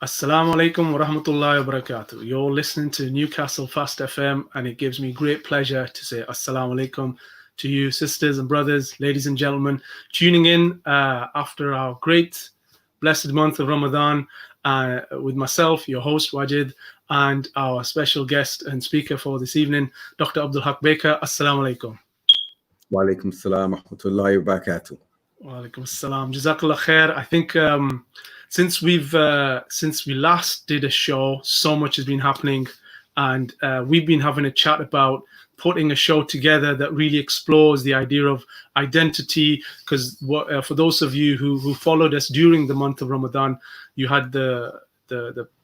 Assalamu alaikum wa rahmatullahi wa barakatuh. You're listening to Newcastle Fast FM, and it gives me great pleasure to say assalamu alaikum to you, sisters and brothers, ladies and gentlemen, tuning in after our great, blessed month of Ramadan with myself, your host, Wajid, and our special guest and speaker for this evening, Dr. Abdul Haq Baker. Assalamu alaikum. Wa alaikum salam wa rahmatullahi wa barakatuh. Wa alaikum salam. Jazakallah khair. I think since we last did a show, so much has been happening, and we've been having a chat about putting a show together that really explores the idea of identity. Because for those of you who followed us during the month of Ramadan, you had the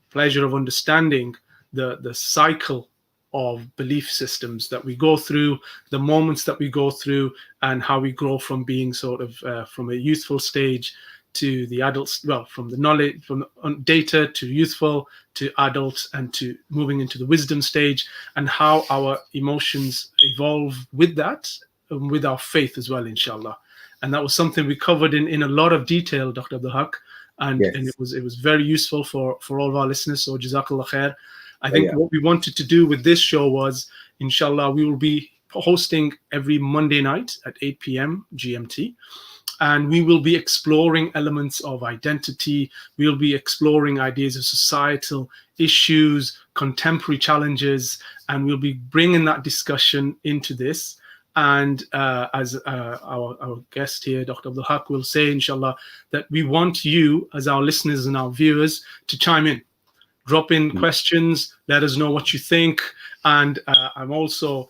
pleasure of understanding the cycle of belief systems that we go through, the moments that we go through, and how we grow from being sort of from a youthful stage to the adults, well, from the knowledge, from data to youthful to adult, and to moving into the wisdom stage, and how our emotions evolve with that, and with our faith as well, inshallah. And that was something we covered in a lot of detail, Dr. Abdul Haq, and it was very useful for all of our listeners. So Jazakallah khair. I think what we wanted to do with this show was, inshallah, we will be hosting every Monday night at 8 p.m. GMT. And we will be exploring elements of identity. We'll be exploring ideas of societal issues, contemporary challenges, and we'll be bringing that discussion into this. And as our guest here, Dr. Abdul Haq, will say, inshallah, that we want you, as our listeners and our viewers, to chime in. Drop in questions, let us know what you think. And I'm also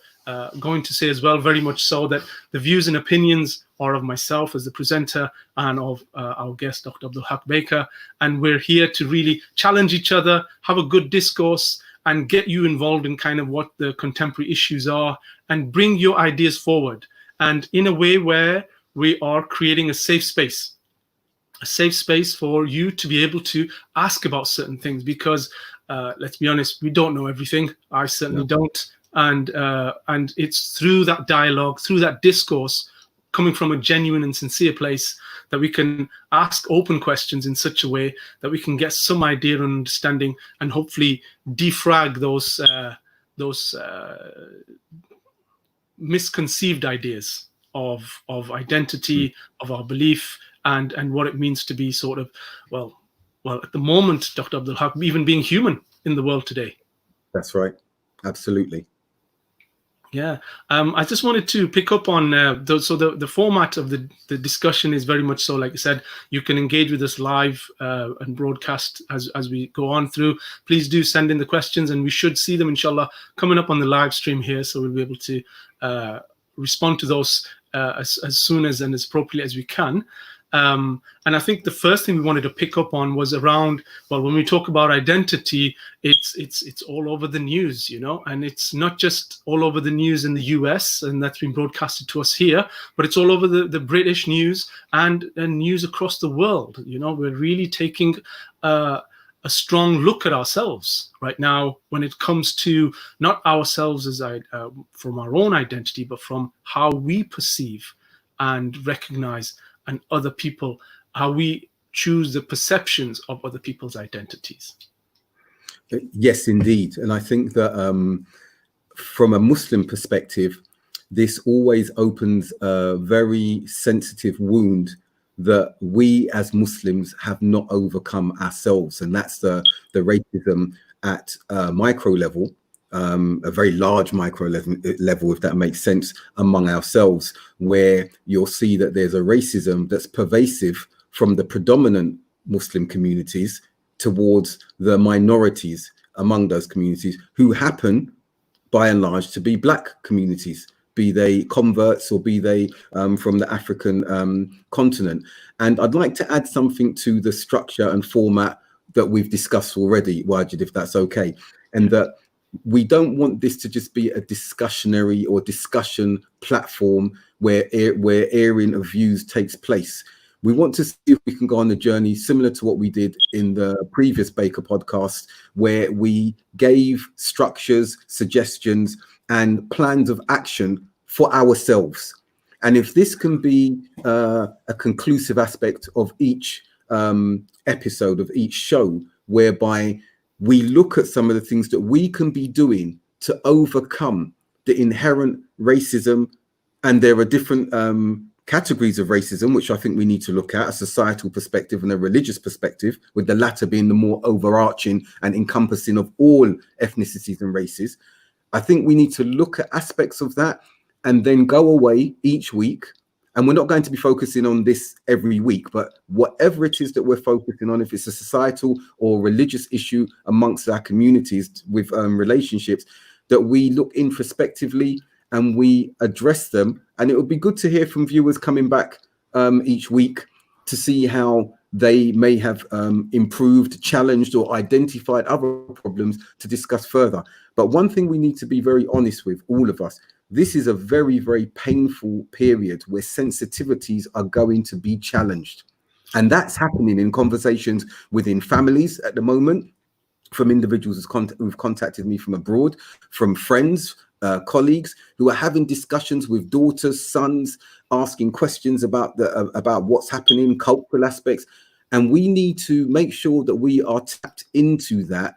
going to say as well, very much so, that the views and opinions are of myself as the presenter and of our guest, Dr. Abdul Haq Baker. And we're here to really challenge each other, have a good discourse, and get you involved in kind of what the contemporary issues are, and bring your ideas forward. And in a way where we are creating a safe space for you to be able to ask about certain things, because let's be honest, we don't know everything. I certainly don't. And it's through that dialogue, through that discourse, coming from a genuine and sincere place, that we can ask open questions in such a way that we can get some idea and understanding, and hopefully defrag those misconceived ideas of identity, of our belief, and what it means to be sort of, well, at the moment, Dr. Abdul Haq, even being human in the world today. That's right. Absolutely. Yeah. I just wanted to pick up on, the format of the discussion is very much so, like I said, you can engage with us live and broadcast as we go on through. Please do send in the questions, and we should see them, inshallah, coming up on the live stream here. So we'll be able to respond to those as soon as and as appropriately as we can. And I think the first thing we wanted to pick up on was around, well, when we talk about identity, it's all over the news, and it's not just all over the news in the US, and that's been broadcasted to us here, but it's all over the British news and news across the world. We're really taking a strong look at ourselves right now when it comes to not ourselves as from our own identity, but from how we perceive and recognize and other people, how we choose the perceptions of other people's identities. Yes, indeed. And I think that from a Muslim perspective, this always opens a very sensitive wound that we as Muslims have not overcome ourselves. And that's the racism at micro level, a very large micro level, if that makes sense, among ourselves, where you'll see that there's a racism that's pervasive from the predominant Muslim communities towards the minorities among those communities, who happen, by and large, to be Black communities, be they converts or be they from the African continent. And I'd like to add something to the structure and format that we've discussed already, Wajid, if that's okay, and that we don't want this to just be a discussionary or discussion platform where airing of views takes place. We want to see if we can go on a journey similar to what we did in the previous Baker podcast, where we gave structures, suggestions, and plans of action for ourselves. And if this can be a conclusive aspect of each episode of each show, whereby we look at some of the things that we can be doing to overcome the inherent racism. And there are different categories of racism, which I think we need to look at, a societal perspective and a religious perspective, with the latter being the more overarching and encompassing of all ethnicities and races. I think we need to look at aspects of that and then go away each week. And we're not going to be focusing on this every week, but whatever it is that we're focusing on, if it's a societal or religious issue amongst our communities with relationships, that we look introspectively and we address them. And it would be good to hear from viewers coming back each week to see how they may have improved, challenged, or identified other problems to discuss further. But one thing we need to be very honest with, all of us, this is a very, very painful period where sensitivities are going to be challenged. And that's happening in conversations within families at the moment, from individuals who've contacted me from abroad, from friends, colleagues who are having discussions with daughters, sons, asking questions about what's happening, cultural aspects. And we need to make sure that we are tapped into that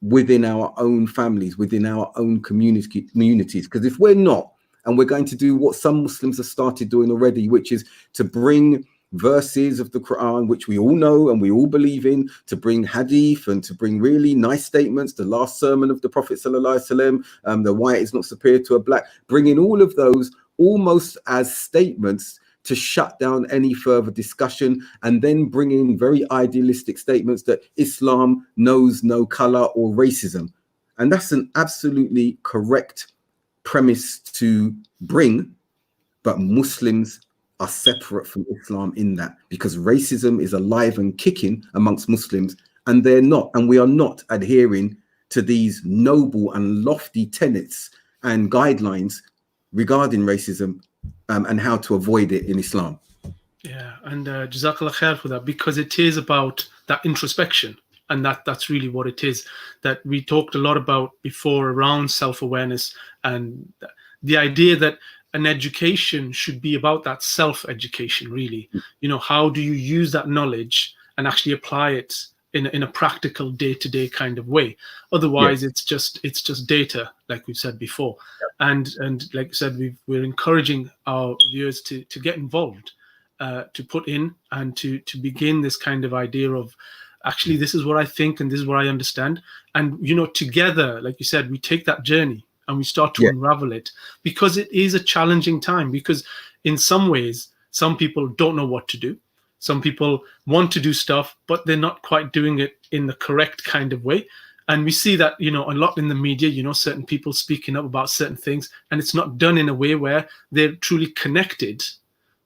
within our own families, within our own communities. Because if we're not, and we're going to do what some Muslims have started doing already, which is to bring verses of the Quran, which we all know and we all believe in, to bring hadith and to bring really nice statements, the last sermon of the Prophet sallallahu alaihi wasallam, the white is not superior to a black, bringing all of those almost as statements to shut down any further discussion, and then bring in very idealistic statements that Islam knows no color or racism. And that's an absolutely correct premise to bring, but Muslims are separate from Islam in that, because racism is alive and kicking amongst Muslims, and they're not, and we are not adhering to these noble and lofty tenets and guidelines regarding racism and how to avoid it in Islam. Yeah, and Jazakallah khair for that, because it is about that introspection, and that's really what it is that we talked a lot about before around self-awareness, and the idea that an education should be about that self-education, really. You know, how do you use that knowledge and actually apply it in a practical day-to-day kind of way? Otherwise, it's just data, like we've said before. And like I said, we're encouraging our viewers to get involved, to put in and to begin this kind of idea of, actually, this is what I think and this is what I understand. And, you know, together, like you said, we take that journey and we start to unravel it, because it is a challenging time, because in some ways, some people don't know what to do. Some people want to do stuff, but they're not quite doing it in the correct kind of way. And we see that, you know, a lot in the media, you know, certain people speaking up about certain things, and it's not done in a way where they're truly connected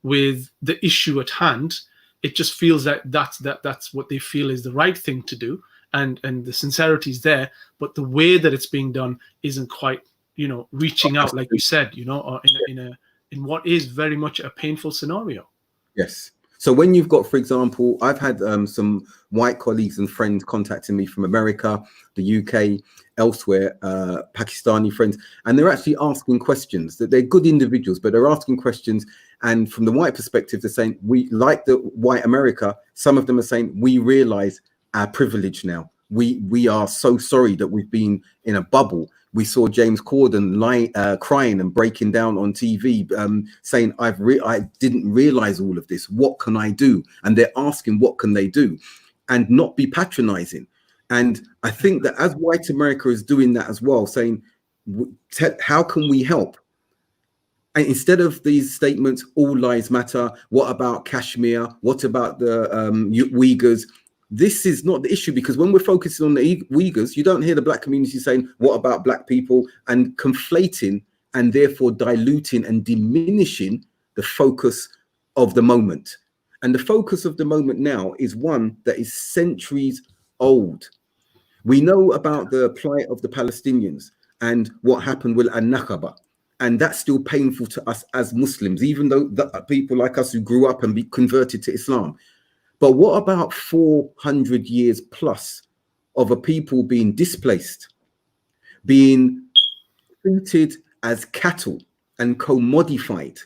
with the issue at hand. It just feels like that's what they feel is the right thing to do. And the sincerity is there, but the way that it's being done isn't quite, you know, reaching out, like you said, you know, or in what is very much a painful scenario. Yes. So when you've got, for example, I've had some white colleagues and friends contacting me from America, the UK, elsewhere, Pakistani friends, and they're actually asking questions. That they're good individuals, but they're asking questions. And from the white perspective, they're saying, we, like the white America, some of them are saying, we realize our privilege now. We are so sorry that we've been in a bubble. We saw James Corden crying and breaking down on TV, saying, I didn't realize all of this. What can I do? And they're asking, what can they do? And not be patronizing. And I think that as white America is doing that as well, saying, how can we help? And instead of these statements, all lives matter, what about Kashmir? What about the Uyghurs? This is not the issue, because when we're focusing on the Uyghurs, you don't hear the black community saying, what about black people? And conflating and therefore diluting and diminishing the focus of the moment. And the focus of the moment now is one that is centuries old. We know about the plight of the Palestinians and what happened with An-Nakaba. And that's still painful to us as Muslims, even though the people like us who grew up and be converted to Islam. But what about 400 years plus of a people being displaced, being treated as cattle and commodified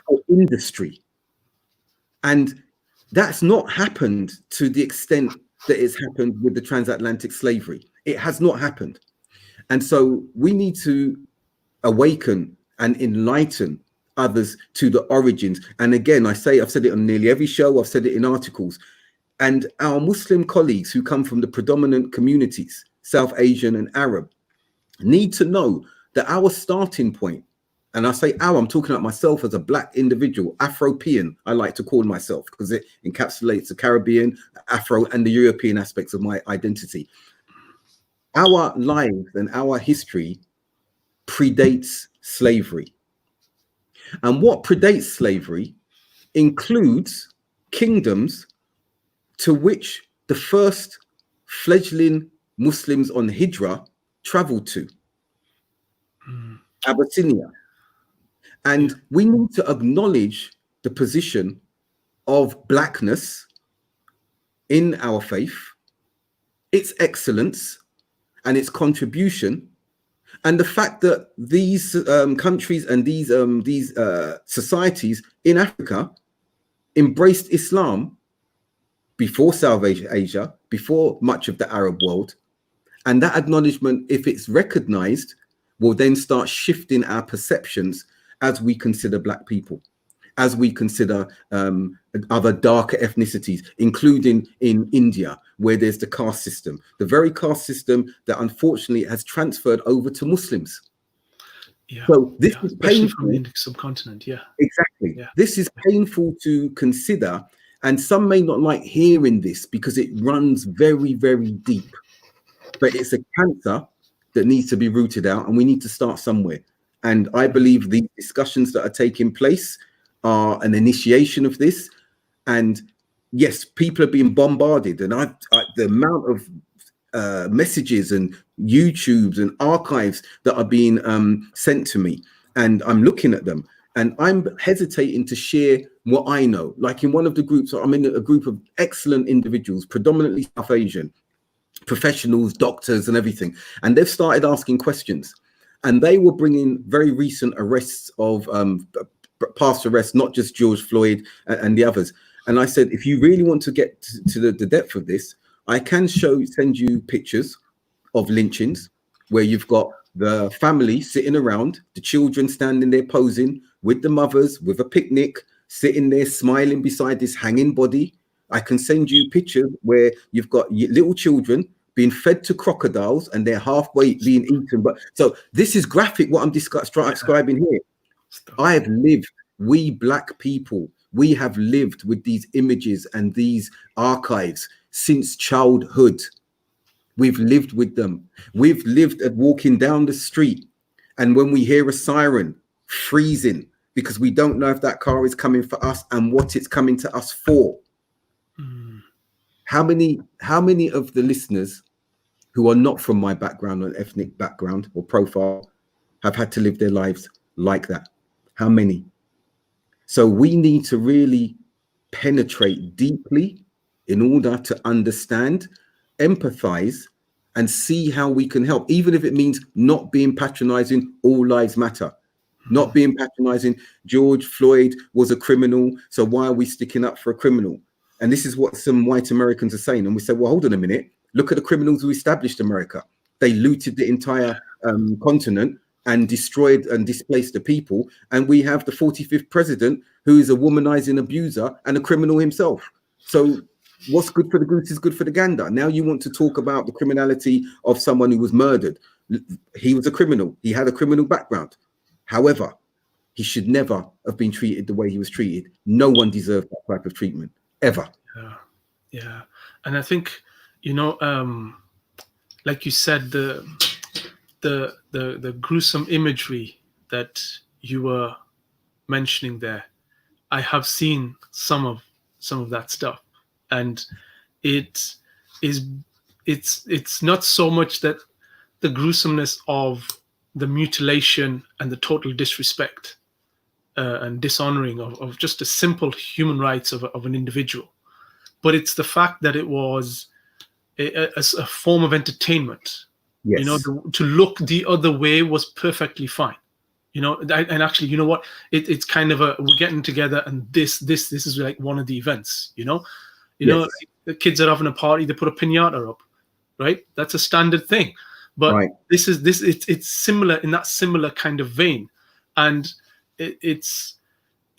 for industry? And that's not happened to the extent that it's happened with the transatlantic slavery. It has not happened. And so we need to awaken and enlighten others to the origins. And again, I've said it on nearly every show, I've said it in articles. And our Muslim colleagues who come from the predominant communities, South Asian and Arab, need to know that our starting point, and I say our, I'm talking about myself as a black individual, Afropean, I like to call myself, because it encapsulates the Caribbean, Afro, and the European aspects of my identity. Our lives and our history predates slavery. And what predates slavery includes kingdoms to which the first fledgling Muslims on Hijrah traveled to, Abyssinia. And we need to acknowledge the position of blackness in our faith, its excellence and its contribution, and the fact that these countries and these societies in Africa embraced Islam before South Asia, before much of the Arab world. And that acknowledgement, if it's recognized, will then start shifting our perceptions as we consider black people, as we consider other darker ethnicities, including in India, where there's the caste system, the very caste system that unfortunately has transferred over to Muslims. Yeah. So this is especially painful. from the Indic subcontinent. Yeah, exactly. Yeah. This is painful to consider, and some may not like hearing this because it runs very, very deep. But it's a cancer that needs to be rooted out, and we need to start somewhere. And I believe the discussions that are taking place are an initiation of this. And yes, people are being bombarded, and the amount of messages and YouTubes and archives that are being sent to me, and I'm looking at them, and I'm hesitating to share what I know. Like in one of the groups, I'm in a group of excellent individuals, predominantly South Asian, professionals, doctors and everything, and they've started asking questions, and they were bringing very recent arrests of past arrests, not just George Floyd and the others. And I said, if you really want to get to the depth of this, I can send you pictures of lynchings where you've got the family sitting around, the children standing there posing with the mothers with a picnic, sitting there smiling beside this hanging body. I can send you pictures where you've got little children being fed to crocodiles and they're halfway being eaten. But so this is graphic, what I'm describing here. I have lived, we black people, we have lived with these images and these archives since childhood. We've lived with them. We've lived at walking down the street, and when we hear a siren, freezing because we don't know if that car is coming for us and what it's coming to us for. How many of the listeners who are not from my background or ethnic background or profile have had to live their lives like that? How many? So we need to really penetrate deeply in order to understand, empathize, and see how we can help, even if it means not being patronizing. All lives matter. Not being patronizing. George Floyd was a criminal, so why are we sticking up for a criminal? And this is what some white Americans are saying. And we say, well, hold on a minute. Look at the criminals who established America. They looted the entire continent and destroyed and displaced the people. And we have the 45th president, who is a womanizing abuser and a criminal himself. So what's good for the goose is good for the gander. Now you want to talk about the criminality of someone who was murdered. He was a criminal. He had a criminal background. However, he should never have been treated the way he was treated. No one deserved that type of treatment, ever. Yeah. And I think, like you said, the gruesome imagery that you were mentioning there, I have seen some of that stuff, and it's not so much that the gruesomeness of the mutilation and the total disrespect and dishonoring of just the simple human rights of an individual, but it's the fact that it was a form of entertainment. Yes. To look the other way was perfectly fine. And actually, you know what? It's kind of we're getting together, and this is like one of the events. Yes. the kids are having a party, they put a piñata up, right? That's a standard thing. But Right. it's similar in that similar kind of vein, and it's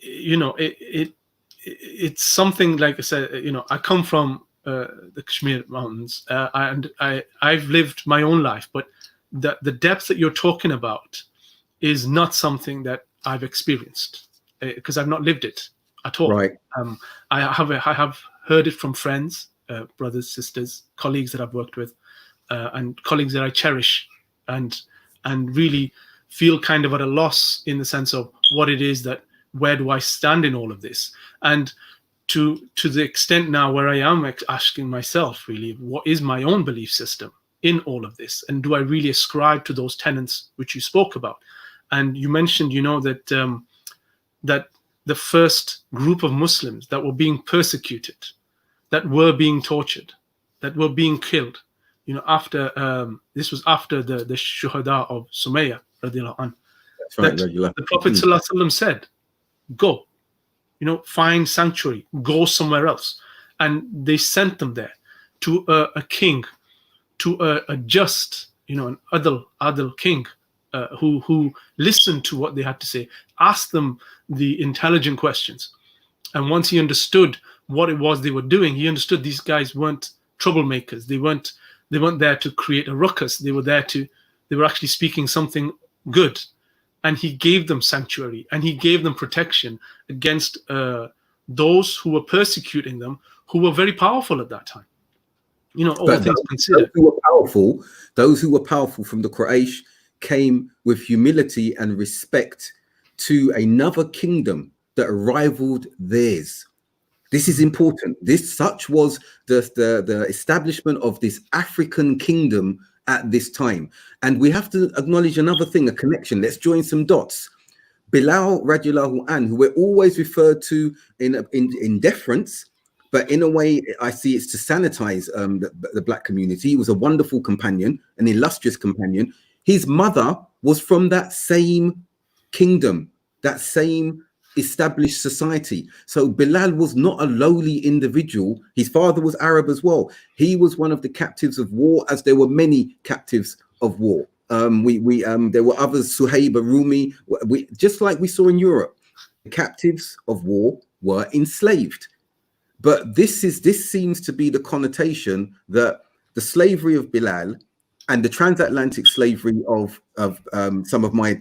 it's something, like I said, I come from the Kashmir mountains, and I've lived my own life, but the depth that you're talking about is not something that I've experienced, because I've not lived it at all. Right. I have heard it from friends, brothers, sisters, colleagues that I've worked with, and colleagues that I cherish, and really feel kind of at a loss in the sense of what it is that, where do I stand in all of this? And to the extent now where I am asking myself, really, what is my own belief system in all of this? And do I really ascribe to those tenets which you spoke about? And you mentioned, that that the first group of Muslims that were being persecuted, that were being tortured, that were being killed, after this was after the shuhada of Sumayya radiallahu anh. That's right. The Prophet sallallahu alaihi wasallam said, go, find sanctuary, go somewhere else. And they sent them there to a king, to a just, an adil king, who listened to what they had to say, asked them the intelligent questions. And once he understood what it was they were doing, he understood these guys weren't troublemakers. They weren't there to create a ruckus. They were actually speaking something good. And he gave them sanctuary, and he gave them protection against those who were persecuting them, who were very powerful at that time. All things considered. Those who were powerful from the Quraysh came with humility and respect to another kingdom that rivaled theirs. This is important. Such was the establishment of this African kingdom at this time. And we have to acknowledge another thing, a connection. Let's join some dots. Bilal radiallahu anhu, who we're always referred to in deference, but in a way, I see it's to sanitize the black community. He was a wonderful companion, an illustrious companion. His mother was from that same kingdom, that same established society. So Bilal was not a lowly individual. His father was Arab as well. He was one of the captives of war, as there were many captives of war. There were others, Suhaib, Rumi, just like we saw in Europe. The captives of war were enslaved. But this seems to be the connotation that the slavery of Bilal and the transatlantic slavery of some of my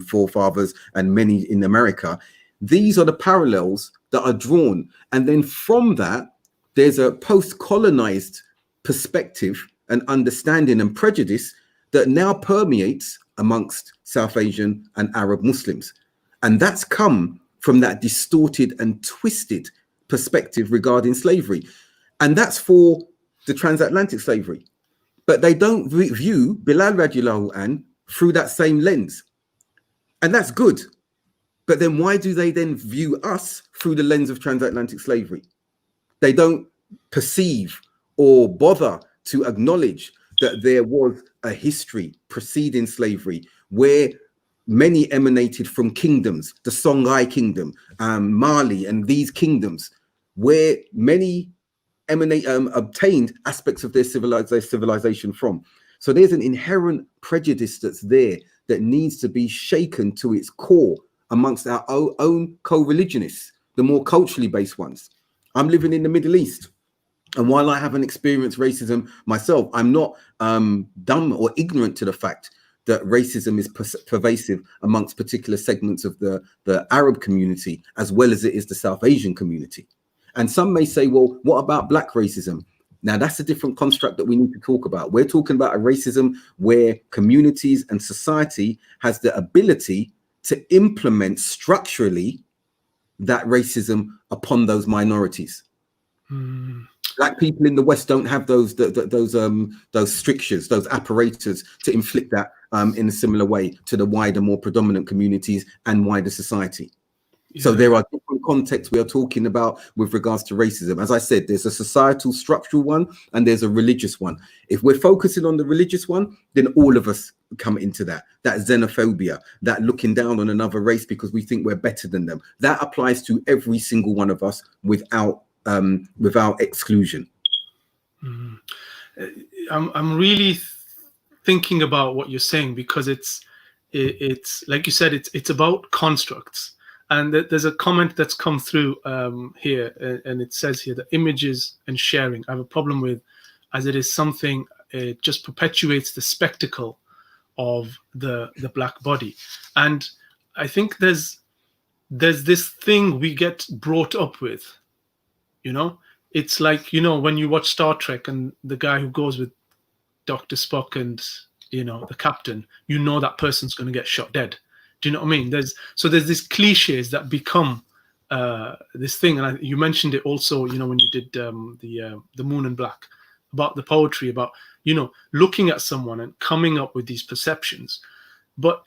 forefathers and many in America, these are the parallels that are drawn. And then from that, there's a post-colonized perspective and understanding and prejudice that now permeates amongst South Asian and Arab Muslims. And that's come from that distorted and twisted perspective regarding slavery. And that's for the transatlantic slavery. But they don't view Bilal radiallahu anh through that same lens. And that's good. But then why do they then view us through the lens of transatlantic slavery? They don't perceive or bother to acknowledge that there was a history preceding slavery where many emanated from kingdoms, the Songhai kingdom, Mali, and these kingdoms, where many obtained aspects of their civilization from. So there's an inherent prejudice that's there that needs to be shaken to its core amongst our own co-religionists, the more culturally based ones. I'm living in the Middle East, and while I haven't experienced racism myself, I'm not dumb or ignorant to the fact that racism is pervasive amongst particular segments of the Arab community, as well as it is the South Asian community. And some may say, well, what about black racism? Now, that's a different construct that we need to talk about. We're talking about a racism where communities and society has the ability to implement structurally that racism upon those minorities. Black people in the West don't have those strictures, those apparatus to inflict that in a similar way to the wider, more predominant communities and wider society. Yeah. So there are different contexts we are talking about with regards to racism. As I said, there's a societal structural one and there's a religious one. If we're focusing on the religious one, then all of us come into that xenophobia, that looking down on another race because we think we're better than them. That applies to every single one of us without without exclusion. I'm really thinking about what you're saying, because it's like you said, it's about constructs. And there's a comment that's come through here, and it says here that images and sharing I have a problem with, as it is something, it just perpetuates the spectacle of the black body. And I think there's this thing we get brought up with, you know. It's like, you know, when you watch Star Trek and the guy who goes with Dr. Spock and, you know, the captain, you know that person's going to get shot dead. Do you know what I mean? There's these cliches that become this thing. And you mentioned it also, you know, when you did the Moon and Black, about the poetry, about, you know, looking at someone and coming up with these perceptions. But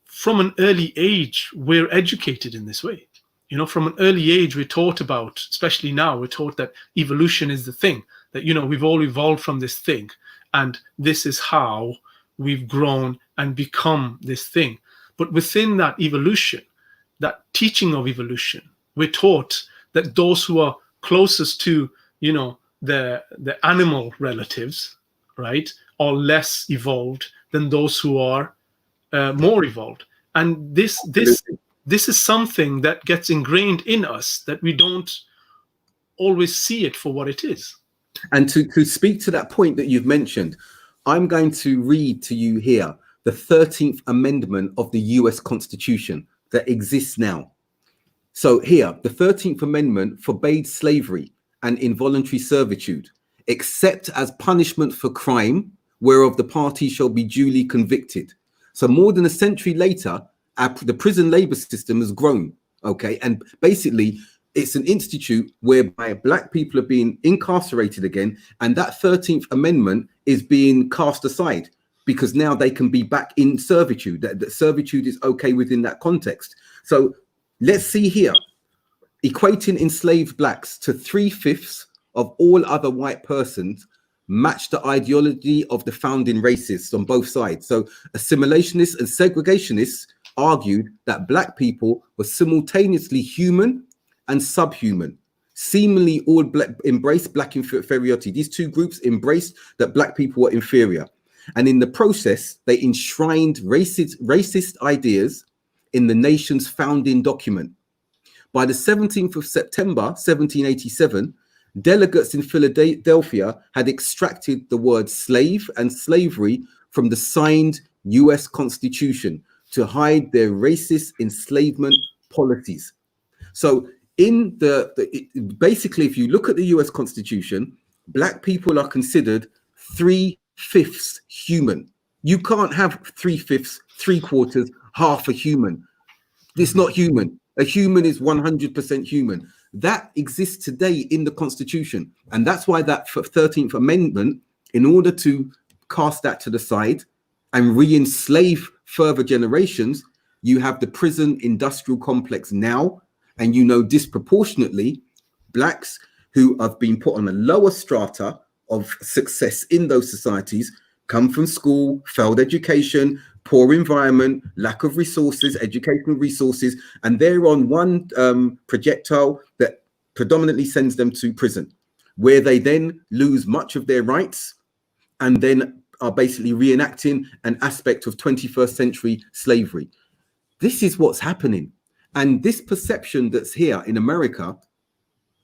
from an early age, we're educated in this way. You know, from an early age, we're taught about, especially now, we're taught that evolution is the thing, that, you know, we've all evolved from this thing, and this is how we've grown and become this thing. But within that evolution, that teaching of evolution, we're taught that those who are closest to, you know, the animal relatives, right, are less evolved than those who are more evolved. And this is something that gets ingrained in us, that we don't always see it for what it is. And to speak to that point that you've mentioned, I'm going to read to you here the 13th Amendment of the US Constitution that exists now. So here, the 13th Amendment forbade slavery and involuntary servitude, except as punishment for crime, whereof the party shall be duly convicted. So more than a century later, the prison labor system has grown, okay? And basically, it's an institute whereby black people are being incarcerated again, and that 13th Amendment is being cast aside because now they can be back in servitude. That servitude is okay within that context. So let's see here, equating enslaved blacks to 3/5 of all other white persons match the ideology of the founding racists on both sides. So assimilationists and segregationists argued that black people were simultaneously human and subhuman. Seemingly all embraced black inferiority. These two groups embraced that black people were inferior. And in the process, they enshrined racist ideas in the nation's founding document. By the 17th of September, 1787, delegates in Philadelphia had extracted the word slave and slavery from the signed US Constitution to hide their racist enslavement policies. So in basically, if you look at the US Constitution, black people are considered 3/5 human. You can't have 3/5, 3/4, half a human. It's not human. A human is 100% human. That exists today in the Constitution. And that's why that 13th Amendment, in order to cast that to the side and re-enslave further generations, you have the prison industrial complex now, and you know disproportionately blacks who have been put on a lower strata of success in those societies, come from school, failed education, poor environment, lack of resources, educational resources, and they're on one projectile that predominantly sends them to prison, where they then lose much of their rights and then are basically reenacting an aspect of 21st century slavery. This is what's happening. And this perception that's here in America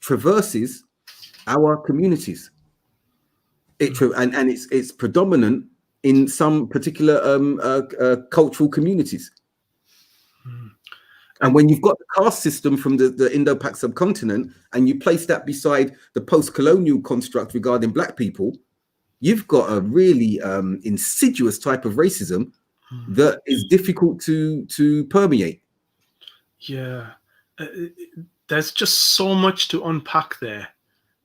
traverses our communities. It's predominant in some particular cultural communities. And when you've got the caste system from the Indo-Pak subcontinent and you place that beside the post-colonial construct regarding black people, you've got a really insidious type of racism that is difficult to permeate. Yeah, there's just so much to unpack there.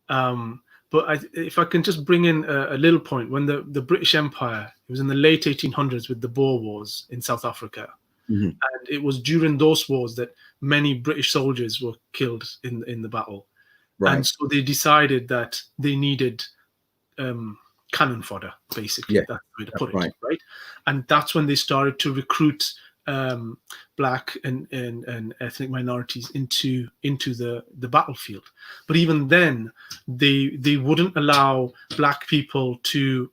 But if I can just bring in a little point, when the British Empire, it was in the late 1800s with the Boer Wars in South Africa. Mm-hmm. And it was during those wars that many British soldiers were killed in the battle. Right. And so they decided that they needed cannon fodder, basically. Yeah, that's the way to put it, right? And that's when they started to recruit black and ethnic minorities into the battlefield. But even then, they wouldn't allow black people to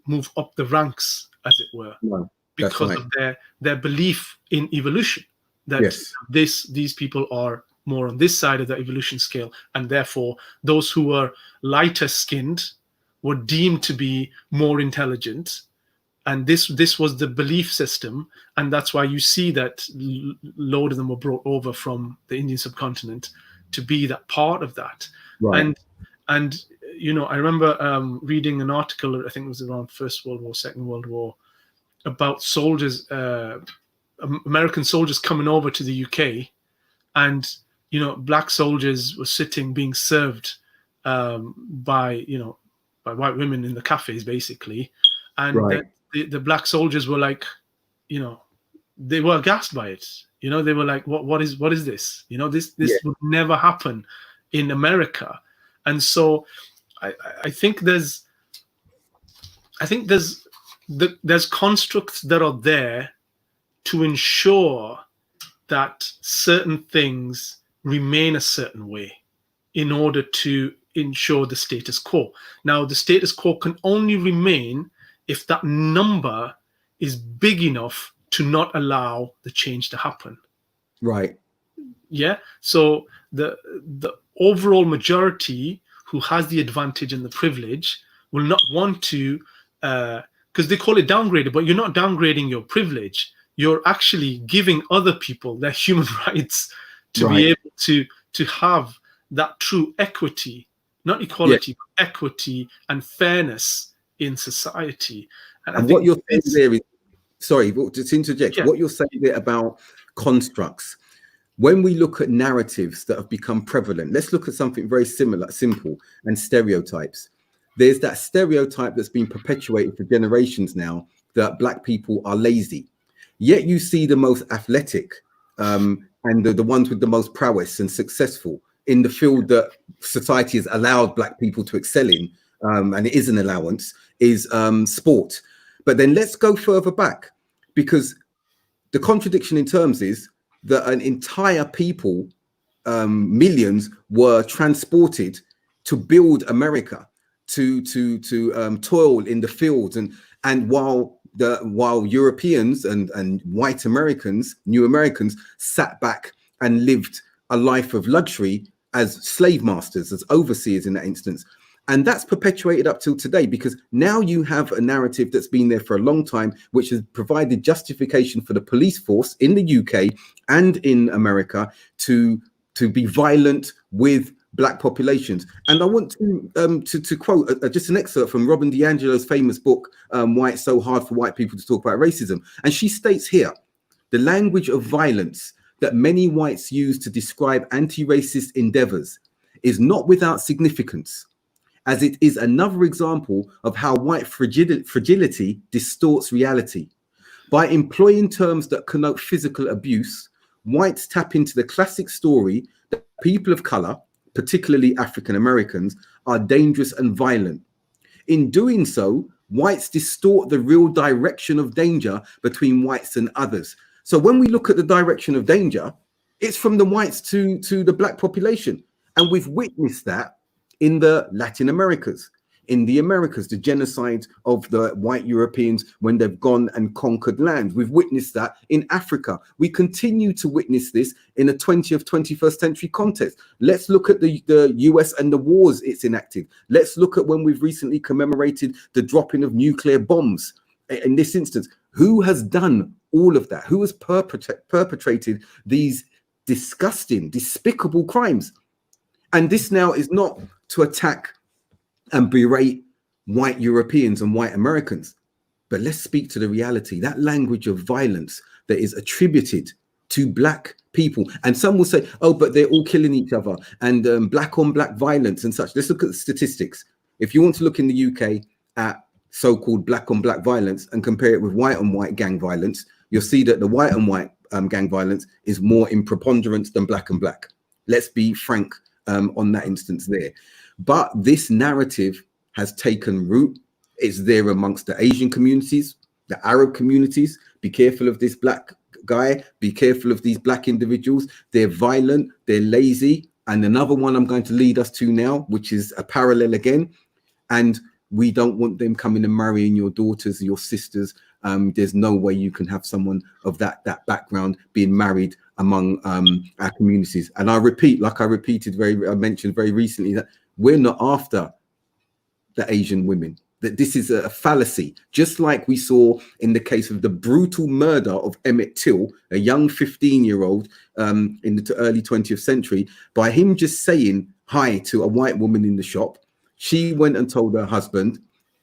move up the ranks, as it were, No, that's because right. of their belief in evolution, that Yes. these people are more on this side of the evolution scale, and therefore those who were lighter skinned were deemed to be more intelligent. And this was the belief system, and that's why you see that load of them were brought over from the Indian subcontinent to be that part of that. Right. And you know, I remember reading an article, I think it was around First World War, Second World War, about soldiers, American soldiers coming over to the UK, and you know, black soldiers were sitting being served by white women in the cafes, basically, and Right. the black soldiers were like, you know, they were aghast by it. You know, they were like, what is this? You know, this Yeah. would never happen in America. And so I think there's constructs that are there to ensure that certain things remain a certain way in order to ensure the status quo. Now, the status quo can only remain if that number is big enough to not allow the change to happen. Right. Yeah. So the overall majority who has the advantage and the privilege will not want to, because they call it downgraded, but you're not downgrading your privilege. You're actually giving other people their human rights to be able to have that true equity, not equality, but equity and fairness in society. And what you're saying there is, sorry, just interject. Yeah. What you're saying there about constructs, when we look at narratives that have become prevalent, let's look at something very simple, and stereotypes. There's that stereotype that's been perpetuated for generations now that black people are lazy. Yet you see the most athletic and the ones with the most prowess and successful in the field that society has allowed black people to excel in, and it is an allowance, is sport. But then let's go further back, because the contradiction in terms is that an entire people, millions, were transported to build America, to toil in the fields, and while Europeans and white Americans, new Americans, sat back and lived a life of luxury as slave masters, as overseers in that instance. And that's perpetuated up till today, because now you have a narrative that's been there for a long time, which has provided justification for the police force in the UK and in America to be violent with black populations. And I want to quote just an excerpt from Robin DiAngelo's famous book, Why It's So Hard for White People to Talk About Racism. And she states here, the language of violence that many whites use to describe anti-racist endeavors is not without significance, as it is another example of how white fragility distorts reality. By employing terms that connote physical abuse, whites tap into the classic story that people of color, particularly African Americans, are dangerous and violent. In doing so, whites distort the real direction of danger between whites and others. So when we look at the direction of danger, it's from the whites to the black population. And we've witnessed that in the Latin Americas, in the Americas, the genocide of the white Europeans when they've gone and conquered lands. We've witnessed that in Africa. We continue to witness this in a 20th, 21st century context. Let's look at the US and the wars it's enacted. Let's look at when we've recently commemorated the dropping of nuclear bombs. In this instance, who has done all of that? Who has perpetrated these disgusting, despicable crimes? And this now is not to attack and berate white Europeans and white Americans, but let's speak to the reality, that language of violence that is attributed to black people. And some will say, oh, but they're all killing each other, and black on black violence and such. Let's look at the statistics. If you want to look in the UK at so-called black on black violence and compare it with white on white gang violence, you'll see that the white on white gang violence is more in preponderance than black on black. Let's be frank on that instance there. But this narrative has taken root. It's there amongst the Asian communities. The Arab communities, be careful of this black guy, be careful of these black individuals. They're violent, they're lazy. And another one I'm going to lead us to now, which is a parallel again. And we don't want them coming and marrying your daughters, your sisters. There's no way you can have someone of that background being married among our communities. And I repeat, like I mentioned very recently, that we're not after the Asian women. That this is a fallacy, just like we saw in the case of the brutal murder of Emmett Till, a young 15-year-old in the early 20th century, by him just saying hi to a white woman in the shop. She went and told her husband.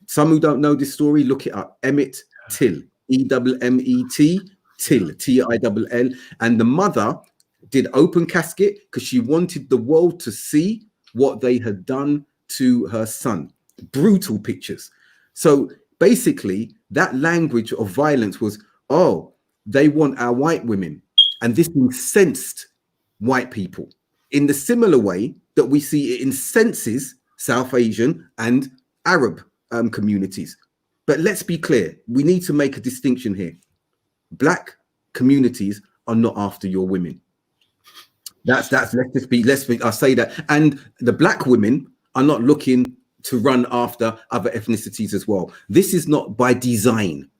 Some who don't know this story, look it up. Emmett Till, E-M-M-E-T, Till, T-I-L-L. And the mother did open casket because she wanted the world to see what they had done to her son. Brutal pictures. So basically, that language of violence was, oh, they want our white women. And this incensed white people in the similar way that we see it incenses South Asian and Arab communities. But let's be clear, we need to make a distinction here. Black communities are not after your women. Let's be, I'll say that. And the black women are not looking to run after other ethnicities as well. This is not by design.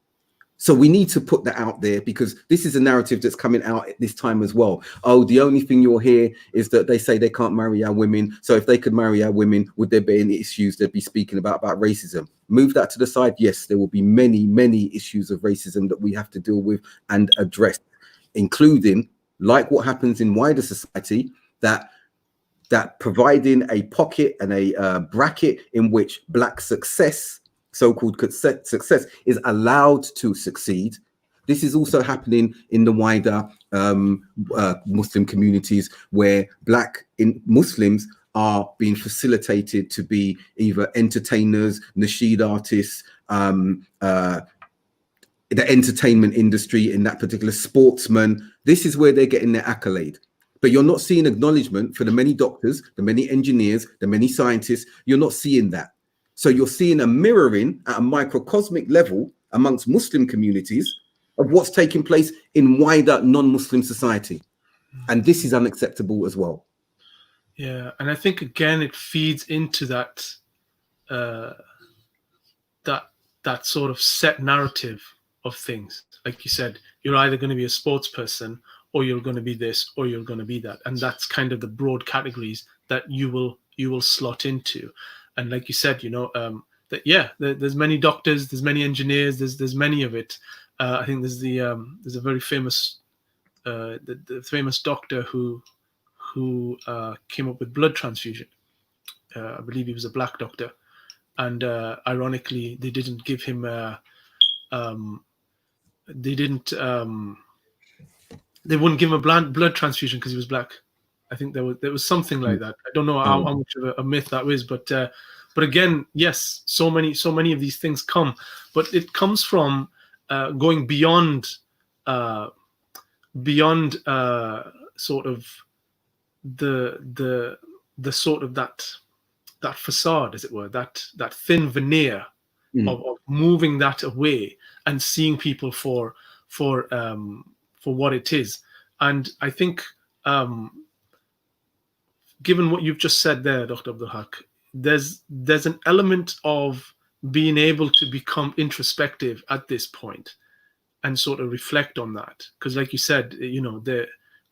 So we need to put that out there, because this is a narrative that's coming out at this time as well. Oh, the only thing you'll hear is that they say they can't marry our women. So if they could marry our women, would there be any issues they'd be speaking about racism? Move that to the side. Yes, there will be many, many issues of racism that we have to deal with and address, including, like what happens in wider society, that providing a pocket and a bracket in which black success, so-called success, is allowed to succeed. This is also happening in the wider Muslim communities, where black Muslims are being facilitated to be either entertainers, nasheed artists, the entertainment industry in that particular, sportsmen. This is where they're getting their accolade. But you're not seeing acknowledgement for the many doctors, the many engineers, the many scientists. You're not seeing that. So you're seeing a mirroring at a microcosmic level amongst Muslim communities of what's taking place in wider non-Muslim society. And this is unacceptable as well. Yeah, and I think, again, it feeds into that that sort of set narrative of things. Like you said, you're either going to be a sports person, or you're going to be this, or you're going to be that. And that's kind of the broad categories that you will slot into. And like you said, there's many doctors, there's many engineers, there's many of it. I think there's a very famous the famous doctor who came up with blood transfusion. I believe he was a black doctor, and ironically, they didn't give him they wouldn't give him a blood transfusion because he was black. I think there was something like that. I don't know how much of a myth that is, but again, yes, so many of these things come, but it comes from going beyond sort of the sort of that facade, as it were, that thin veneer of moving that away and seeing people for what it is. And I think, given what you've just said there, Dr. Abdul Haq, there's an element of being able to become introspective at this point and sort of reflect on that. Because like you said,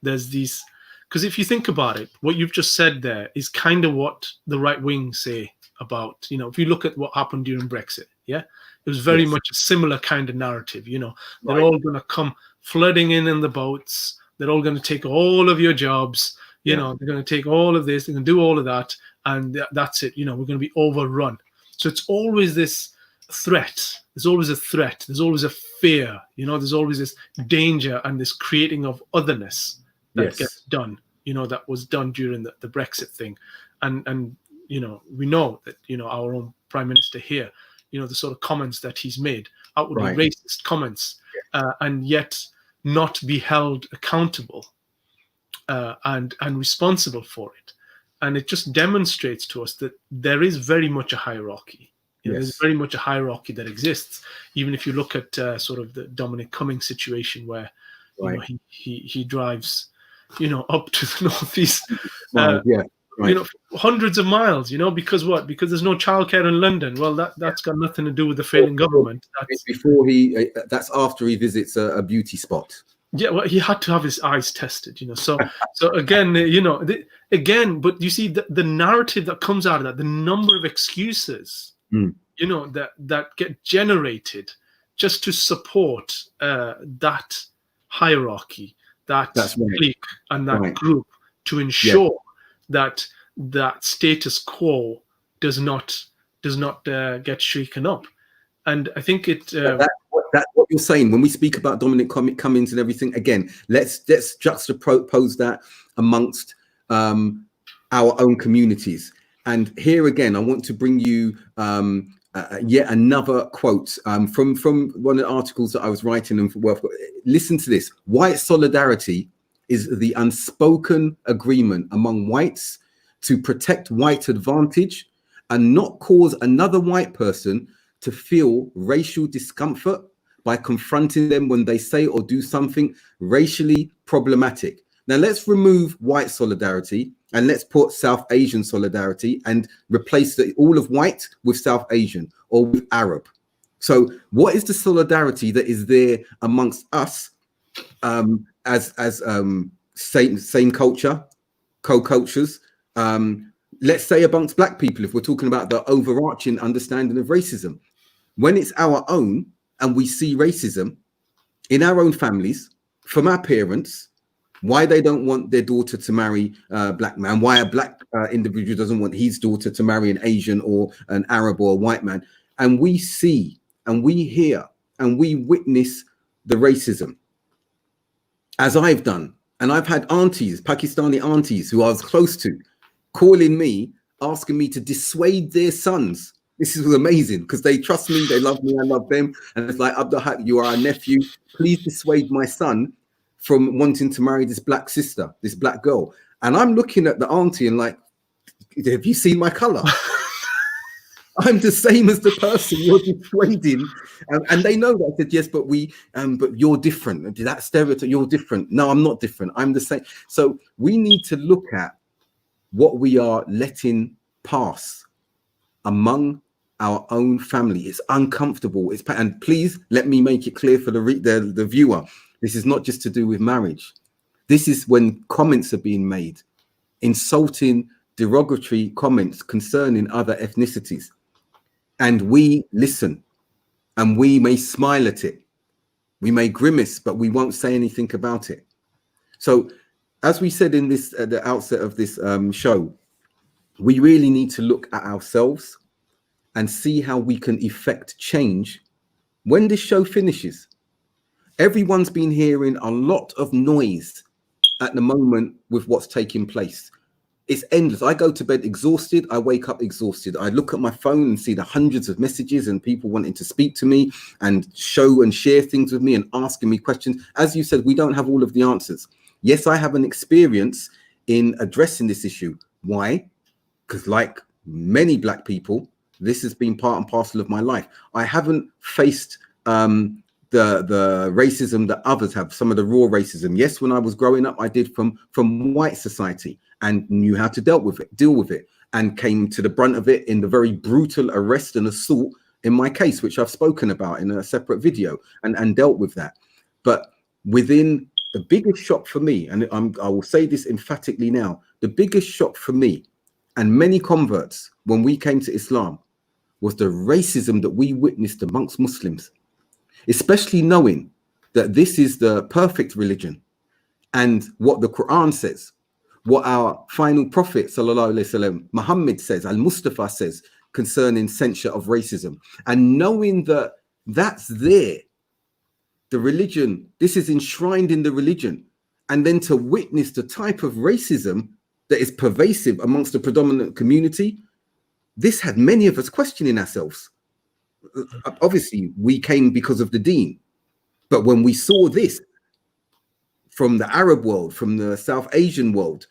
there's these, because if you think about it, what you've just said there is kind of what the right wing say about, if you look at what happened during Brexit, yeah, it was very much a similar kind of narrative. They're all going to come flooding in the boats. They're all going to take all of your jobs. They're going to take all of this. They're going to do all of that. And that's it. We're going to be overrun. So it's always this threat. There's always a threat. There's always a fear. There's always this danger and this creating of otherness that gets done. That was done during the Brexit thing. And we know that, our own Prime Minister here, the sort of comments that he's made, outwardly racist comments, and yet not be held accountable and responsible for it. And it just demonstrates to us that there is very much a hierarchy. You know, there's Yes. very much a hierarchy that exists. Even if you look at sort of the Dominic Cummings situation, where you know Right. he drives, you know, up to the northeast, Well, yeah. you Right. know, hundreds of miles, you know, because what? Because there's no childcare in London. Well, that's got nothing to do with the failing government. That's Before he, that's after he visits a beauty spot. yeah. Well, he had to have his eyes tested, you know. So again, you know, again, but you see the narrative that comes out of that, the number of excuses, Mm. you know, that get generated just to support that hierarchy, that That's right. clique, and that Right. group to Yes. ensure that that status quo does not get shaken up. And I think it. That's what you're saying when we speak about Dominic Cummings and everything. Again, let's juxtapose that amongst our own communities. And here again, I want to bring you yet another quote from one of the articles that I was writing. And listen to this: white solidarity is the unspoken agreement among whites to protect white advantage and not cause another white person to feel racial discomfort by confronting them when they say or do something racially problematic. Now let's remove white solidarity and let's put South Asian solidarity and replace all of white with South Asian or with Arab. So what is the solidarity that is there amongst us as same culture, co-cultures? Let's say amongst black people, if we're talking about the overarching understanding of racism, when it's our own and we see racism in our own families from our parents, why they don't want their daughter to marry a black man, why a black individual doesn't want his daughter to marry an Asian or an Arab or a white man. And we see and we hear and we witness the racism, as I've done. And I've had aunties, Pakistani aunties who I was close to, calling me, asking me to dissuade their sons. This was amazing because they trust me, they love me, I love them. And it's like, Abdul Haq, you are a nephew. Please dissuade my son from wanting to marry this black sister, this black girl. And I'm looking at the auntie and like, have you seen my color? I'm the same as the person you're dissuading. And they know that. I said, yes, but but you're different. That stereotype, you're different. No, I'm not different. I'm the same. So we need to look at what we are letting pass among our own family. It's uncomfortable. And please let me make it clear for the viewer. This is not just to do with marriage. This is when comments are being made, insulting, derogatory comments concerning other ethnicities. And we listen, and we may smile at it. We may grimace, but we won't say anything about it. So as we said in this at the outset of this show, we really need to look at ourselves and see how we can effect change when this show finishes. Everyone's been hearing a lot of noise at the moment with what's taking place. It's endless. I go to bed exhausted. I wake up exhausted. I look at my phone and see the hundreds of messages and people wanting to speak to me and show and share things with me and asking me questions. As you said, we don't have all of the answers. Yes, I have an experience in addressing this issue. Why? Because like many black people, this has been part and parcel of my life. I haven't faced the racism that others have, some of the raw racism. Yes, when I was growing up, I did from white society and knew how to deal with it, and came to the brunt of it in the very brutal arrest and assault in my case, which I've spoken about in a separate video, and dealt with that. But within the biggest shock for me, and I will say this emphatically now, the biggest shock for me and many converts when we came to Islam was the racism that we witnessed amongst Muslims, especially knowing that this is the perfect religion and what the Quran says, what our final prophet, sallallahu alaihi wasallam, Muhammad says, Al-Mustafa says concerning censure of racism. And knowing that that's there, the religion, this is enshrined in the religion, and then to witness the type of racism that is pervasive amongst the predominant community, this had many of us questioning ourselves. Obviously, we came because of the deen, but when we saw this from the Arab world, from the South Asian world,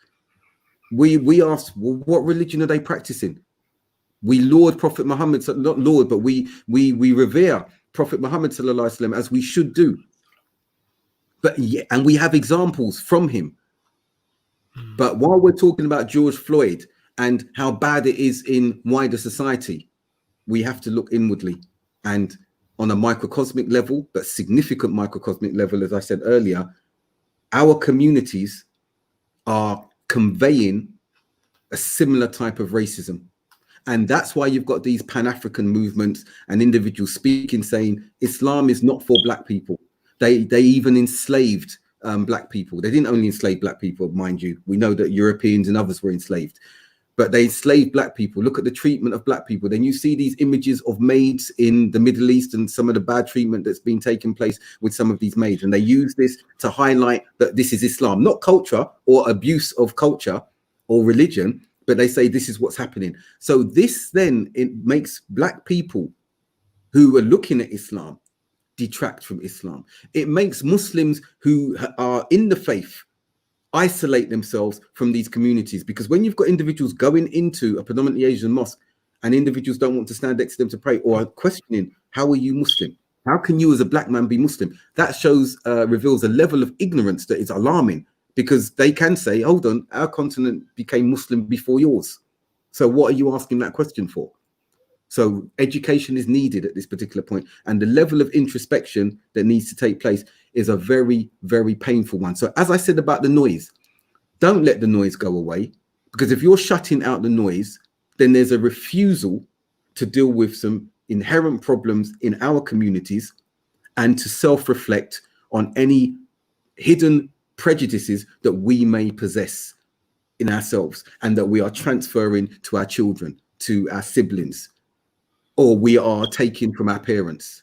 we asked, well, what religion are they practicing? We laud Prophet Muhammad, not laud, but we revere Prophet Muhammad sallallahu alaihi wasallam, as we should do. But yeah, and we have examples from him. But while we're talking about George Floyd and how bad it is in wider society, we have to look inwardly and on a microcosmic level, but significant microcosmic level, as I said earlier, our communities are conveying a similar type of racism. And that's why you've got these Pan-African movements and individuals speaking, saying Islam is not for black people. They even enslaved black people. They didn't only enslave black people, mind you. We know that Europeans and others were enslaved, but they enslaved black people. Look at the treatment of black people. Then you see these images of maids in the Middle East and some of the bad treatment that's been taking place with some of these maids. And they use this to highlight that this is Islam, not culture or abuse of culture or religion, but they say this is what's happening. So this then, it makes black people who are looking at Islam detract from Islam. It makes Muslims who are in the faith isolate themselves from these communities, because when you've got individuals going into a predominantly Asian mosque and individuals don't want to stand next to them to pray, or are questioning, how are you Muslim? How can you as a black man be Muslim? That shows, reveals a level of ignorance that is alarming, because they can say, hold on, our continent became Muslim before yours. So what are you asking that question for? So education is needed at this particular point, and the level of introspection that needs to take place is a very, very painful one. So as I said about the noise, don't let the noise go away, because if you're shutting out the noise, then there's a refusal to deal with some inherent problems in our communities and to self-reflect on any hidden prejudices that we may possess in ourselves and that we are transferring to our children, to our siblings, or we are taking from our parents.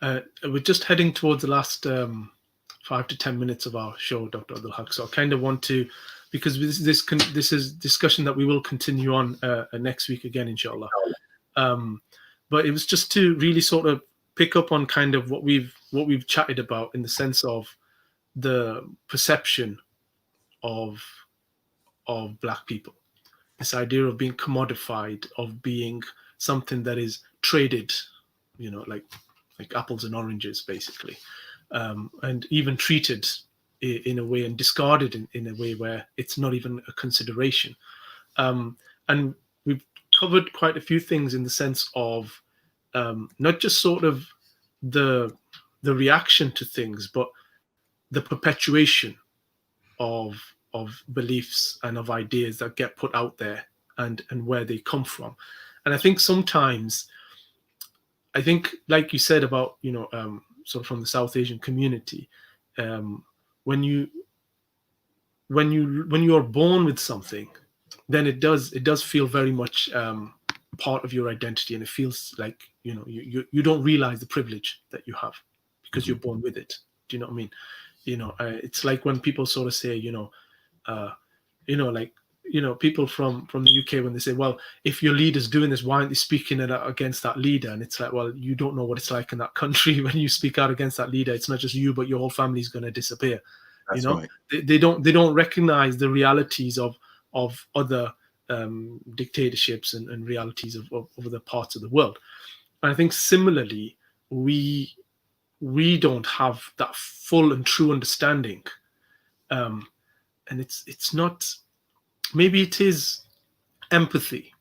We're just heading towards the last 5 to 10 minutes of our show, Dr. Abdul Haq. So I kind of want to, because this is discussion that we will continue on next week again, inshallah. But it was just to really sort of pick up on kind of what we've chatted about, in the sense of the perception of black people. This idea of being commodified, of being something that is traded, you know, like apples and oranges, basically, and even treated in a way and discarded in a way where it's not even a consideration. And we've covered quite a few things in the sense of not just sort of the reaction to things, but the perpetuation of beliefs and of ideas that get put out there, and where they come from. And I think sometimes, like you said about, you know, sort of from the South Asian community, when you are born with something, then it does feel very much part of your identity, and it feels like, you know, you don't realize the privilege that you have because you're born with it. Do you know what I mean? You know, it's like when people sort of say, people from the UK, when they say, well, if your leader's doing this, why aren't they speaking against that leader? And it's like, well, you don't know what it's like in that country. When you speak out against that leader, it's not just you, but your whole family's going to disappear. That's you know, right. They don't recognize the realities of other dictatorships and realities of other parts of the world. And I think similarly, we don't have that full and true understanding. And it's not, maybe it is empathy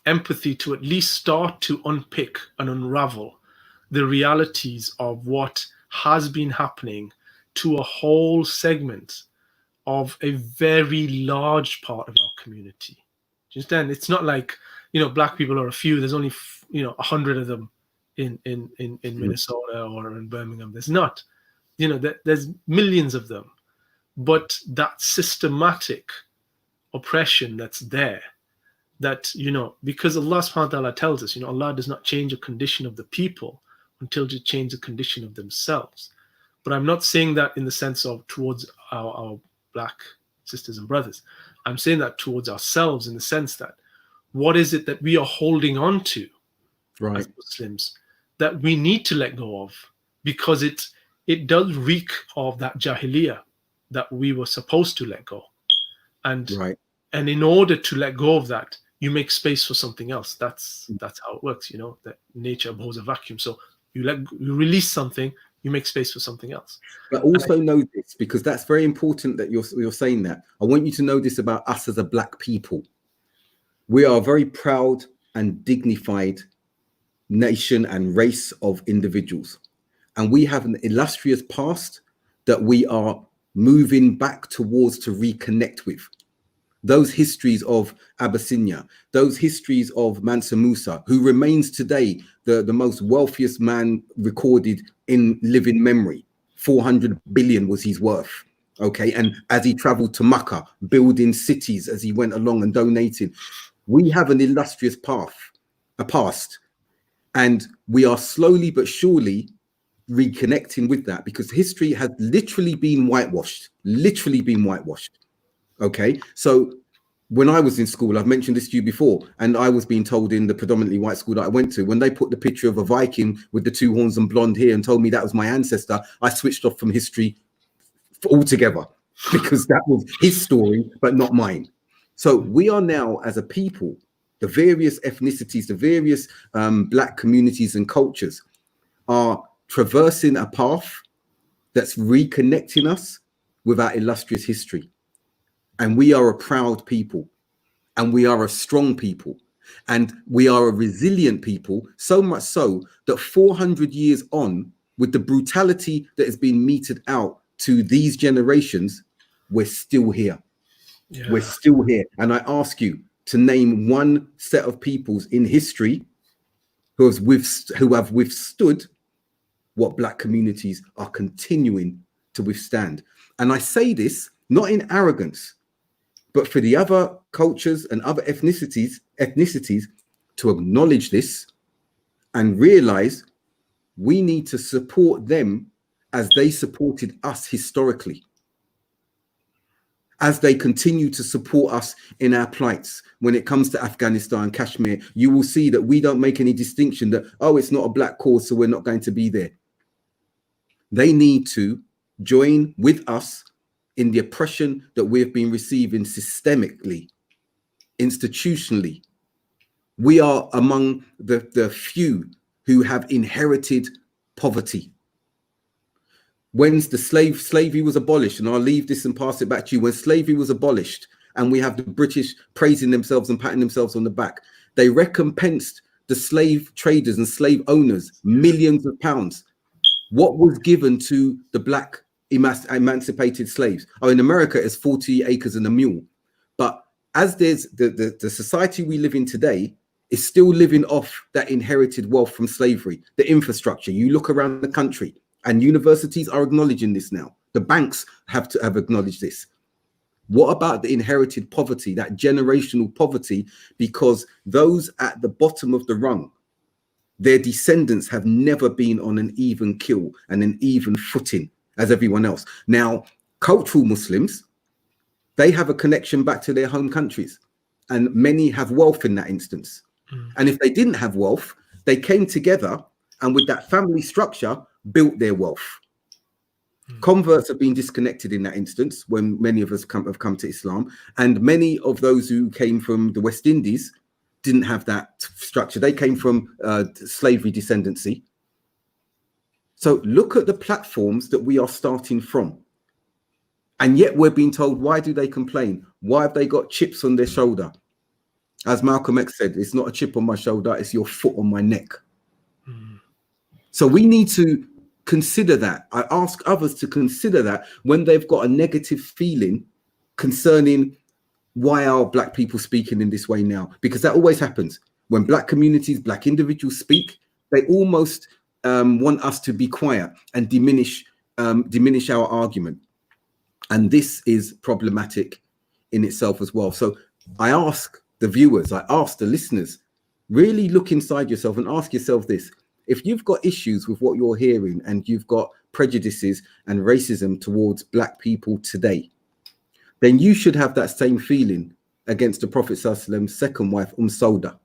to at least start to unpick and unravel the realities of what has been happening to a whole segment of a very large part of our community. Do you understand? It's not like, you know, black people are a few. There's only 100 of them in Minnesota or in Birmingham. There's not, you know, there's millions of them. But that systematic oppression that's there, that, you know, because Allah subhanahu wa ta'ala tells us, you know, Allah does not change the condition of the people until they change the condition of themselves. But I'm not saying that in the sense of towards our black sisters and brothers. I'm saying that towards ourselves, in the sense that what is it that we are holding on to, right, as Muslims, that we need to let go of, because it does reek of that jahiliyyah that we were supposed to let go. And right. And in order to let go of that, you make space for something else. That's how it works, you know, that nature abhors a vacuum. So you release something, you make space for something else. But also know this, because that's very important that you're saying that. I want you to know this about us as a Black people. We are a very proud and dignified nation and race of individuals. And we have an illustrious past that we are moving back towards to reconnect with. Those histories of Abyssinia, those histories of Mansa Musa, who remains today the most wealthiest man recorded in living memory. 400 billion was his worth. Okay. And as he traveled to Makkah, building cities as he went along and donating, we have an illustrious past. And we are slowly but surely reconnecting with that, because history has literally been whitewashed. Okay, so when I was in school, I've mentioned this to you before, and I was being told in the predominantly white school that I went to, when they put the picture of a Viking with the two horns and blonde hair and told me that was my ancestor, I switched off from history altogether, because that was his story, but not mine. So we are now, as a people, the various ethnicities, the various Black communities and cultures are traversing a path that's reconnecting us with our illustrious history. And we are a proud people, and we are a strong people, and we are a resilient people, so much so that 400 years on, with the brutality that has been meted out to these generations, we're still here. Yeah. We're still here. And I ask you to name one set of peoples in history who have withstood what Black communities are continuing to withstand. And I say this not in arrogance, but for the other cultures and other ethnicities to acknowledge this and realize we need to support them as they supported us historically, as they continue to support us in our plights. When it comes to Afghanistan, Kashmir, you will see that we don't make any distinction that, oh, it's not a Black cause, so we're not going to be there. They need to join with us in the oppression that we've been receiving systemically, institutionally. We are among the few who have inherited poverty. When the slavery was abolished, and I'll leave this and pass it back to you, when slavery was abolished and we have the British praising themselves and patting themselves on the back, they recompensed the slave traders and slave owners millions of pounds. What was given to the Black emancipated slaves? Oh, in America, it's 40 acres and a mule. But as there's the society we live in today is still living off that inherited wealth from slavery, the infrastructure. You look around the country, and universities are acknowledging this now. The banks have acknowledged this. What about the inherited poverty, that generational poverty? Because those at the bottom of the rung, their descendants have never been on an even keel and an even footing as everyone else. Now, cultural Muslims, they have a connection back to their home countries, and many have wealth in that instance. And if they didn't have wealth, they came together and with that family structure built their wealth. Converts have been disconnected in that instance when many of us have come to Islam, and many of those who came from the West Indies didn't have that structure. They came from slavery descendancy. So look at the platforms that we are starting from. And yet we're being told, why do they complain? Why have they got chips on their shoulder? As Malcolm X said, it's not a chip on my shoulder, it's your foot on my neck. So we need to consider that. I ask others to consider that when they've got a negative feeling concerning why are Black people speaking in this way now? Because that always happens. When Black communities, Black individuals speak, they almost want us to be quiet and diminish our argument. And this is problematic in itself as well. So I ask the viewers, I ask the listeners, really look inside yourself and ask yourself this. If you've got issues with what you're hearing and you've got prejudices and racism towards Black people today, then you should have that same feeling against the Prophet ﷺ's second wife, Sauda.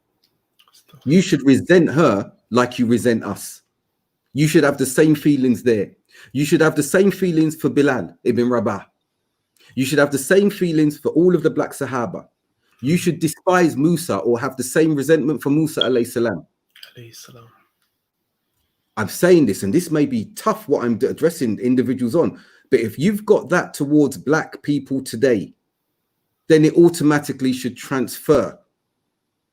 You should resent her like you resent us. You should have the same feelings there. You should have the same feelings for Bilal ibn Rabah. You should have the same feelings for all of the Black Sahaba. You should despise Musa or have the same resentment for Musa alayhi salam. Alayhi salam. I'm saying this, and this may be tough what I'm addressing individuals on, but if you've got that towards black people today, then it automatically should transfer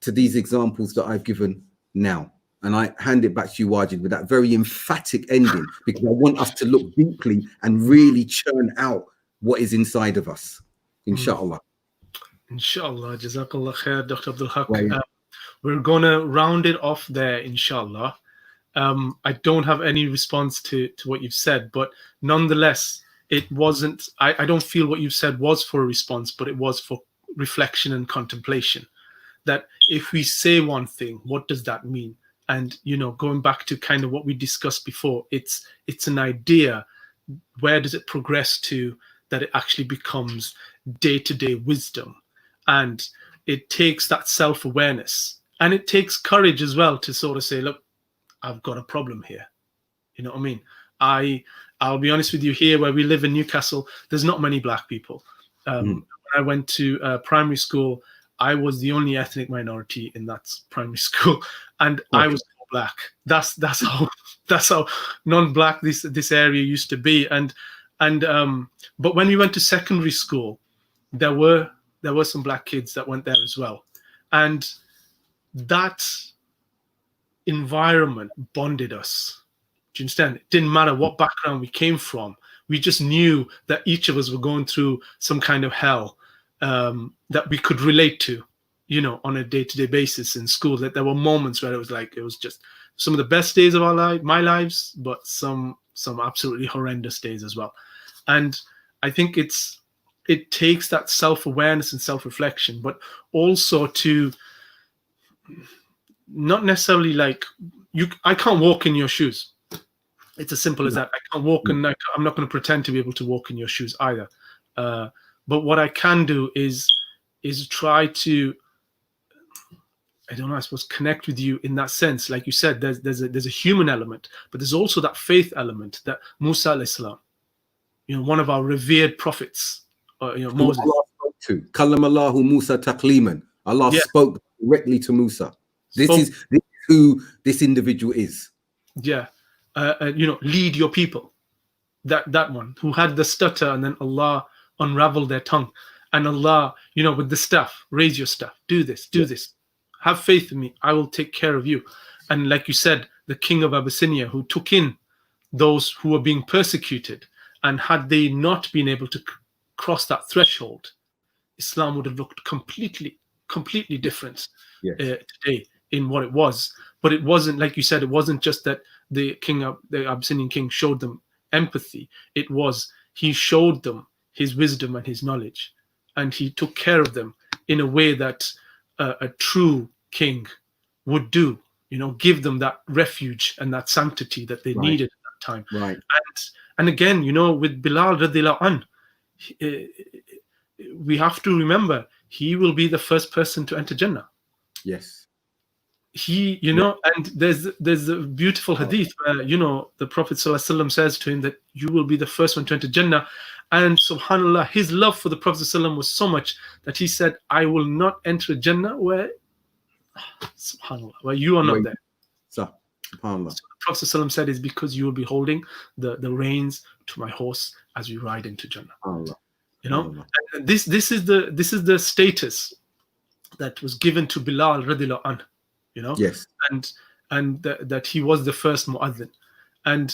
to these examples that I've given now. And I hand it back to you, Wajid, with that very emphatic ending, because I want us to look deeply and really churn out what is inside of us. Inshallah. Inshallah. Jazakallah khair, Dr. Abdul Haq. Right. We're going to round it off there, inshallah. I don't have any response to what you've said, but nonetheless, it wasn't, I don't feel what you've said was for a response, but it was for reflection and contemplation. That if we say one thing, what does that mean? And, you know, going back to kind of what we discussed before, it's an idea. Where does it progress to that it actually becomes day-to-day wisdom? And it takes that self-awareness, and it takes courage as well to sort of say, look, I've got a problem here. You know what I mean? I'll be honest with you, here where we live in Newcastle, there's not many black people. When I went to primary school, I was the only ethnic minority in that primary school, and I was black. That's how non-black this area used to be. And but when we went to secondary school, there were some black kids that went there as well, and that environment bonded us. Do you understand? It didn't matter what background we came from. We just knew that each of us were going through some kind of hell that we could relate to, you know, on a day-to-day basis in school. That there were moments where it was just some of the best days of my lives, but some absolutely horrendous days as well. And I think it takes that self-awareness and self-reflection, but also to not necessarily like I can't walk in your shoes. It's as simple as that. I can't walk, and I'm not going to pretend to be able to walk in your shoes either. But what I can do is try to, I don't know, I suppose, connect with you in that sense. Like you said, there's a human element, but there's also that faith element that Musa alayhi salam, you know, one of our revered prophets, you know, Moses. Allah spoke to Kallamallahu Musa takliman. Allah spoke directly to Musa. This is who this individual is. Yeah. You know, lead your people. That one who had the stutter, and then Allah unraveled their tongue, and Allah, you know, with the staff, raise your staff, do this, have faith in me, I will take care of you. And like you said, the king of Abyssinia, who took in those who were being persecuted, and had they not been able to cross that threshold, Islam would have looked completely different today in what it was. But it wasn't, like you said, it wasn't just that the Abyssinian king showed them empathy. It was he showed them his wisdom and his knowledge, and he took care of them in a way that a true king would do. You know, give them that refuge and that sanctity that they needed at that time. Right. And again, you know, with Bilal radhiyallahu an, we have to remember he will be the first person to enter Jannah. Yes. He, you know, and there's a beautiful hadith where, you know, the Prophet ﷺ says to him that you will be the first one to enter Jannah. And subhanAllah, his love for the Prophet ﷺ was so much that he said, I will not enter Jannah where, subhanAllah, where you are not there. So, subhanAllah. So the Prophet ﷺ said, is because you will be holding the reins to my horse as we ride into Jannah. Allah. You know, and this is the status that was given to Bilal radhiyallahu anhu. You know, yes, and that he was the first mu'adhin, and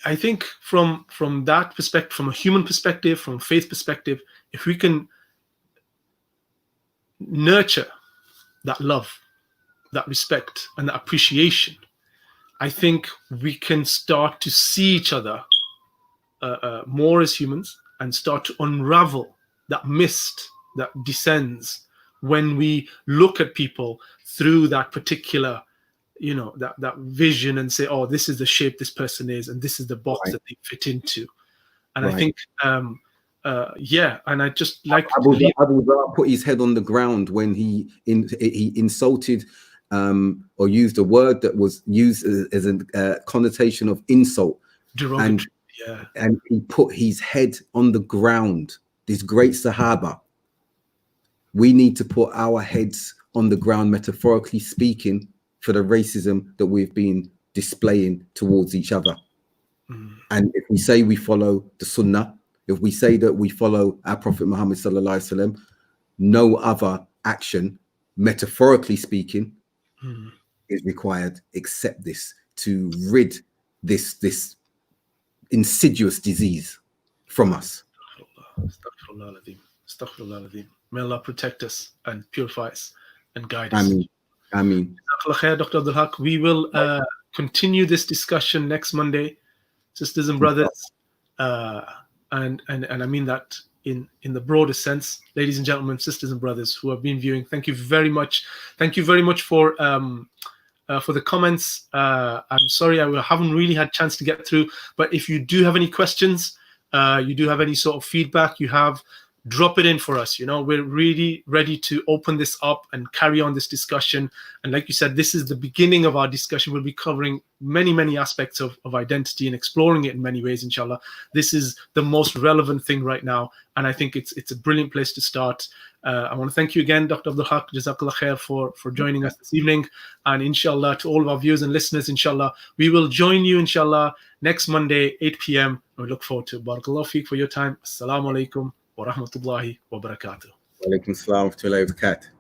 I think from that perspective, from a human perspective, from a faith perspective, if we can nurture that love, that respect, and that appreciation, I think we can start to see each other more as humans, and start to unravel that mist that descends when we look at people through that particular, you know, that vision, and say, oh, this is the shape this person is, and this is the box that they fit into. And I think, and I just like Abu Dhar put his head on the ground when he insulted or used a word that was used as a connotation of insult, and he put his head on the ground. This great Sahaba. We need to put our heads on the ground, metaphorically speaking, for the racism that we've been displaying towards each other. And if we say we follow the Sunnah, if we say that we follow our Prophet Muhammad sallallahu alaihi wasallam, no other action, metaphorically speaking, is required except this, to rid this insidious disease from us. May Allah protect us and purify us and guide us. Ameen. Dr. Abdul Haq, we will continue this discussion next Monday, sisters and brothers, and I mean that in the broadest sense. Ladies and gentlemen, sisters and brothers who have been viewing, thank you very much. Thank you very much for the comments. I'm sorry I haven't really had a chance to get through, but if you do have any questions, you do have any sort of feedback you have, drop it in for us. We're really ready to open this up and carry on this discussion. And like you said, this is the beginning of our discussion. We'll be covering many aspects of identity and exploring it in many ways, inshallah. This is the most relevant thing right now, and I think it's a brilliant place to start. I want to thank you again, Dr. Abdul Haq, Jazakallah khair, for joining us this evening. And inshallah, to all of our viewers and listeners, inshallah, we will join you, inshallah, next Monday, 8 p.m. We look forward to it. Barakallahu feek for your time. Assalamu alaikum wa rahmatullahi wa barakatuh. Wa alaikum assalam wa rahmatullahi wa barakatuh.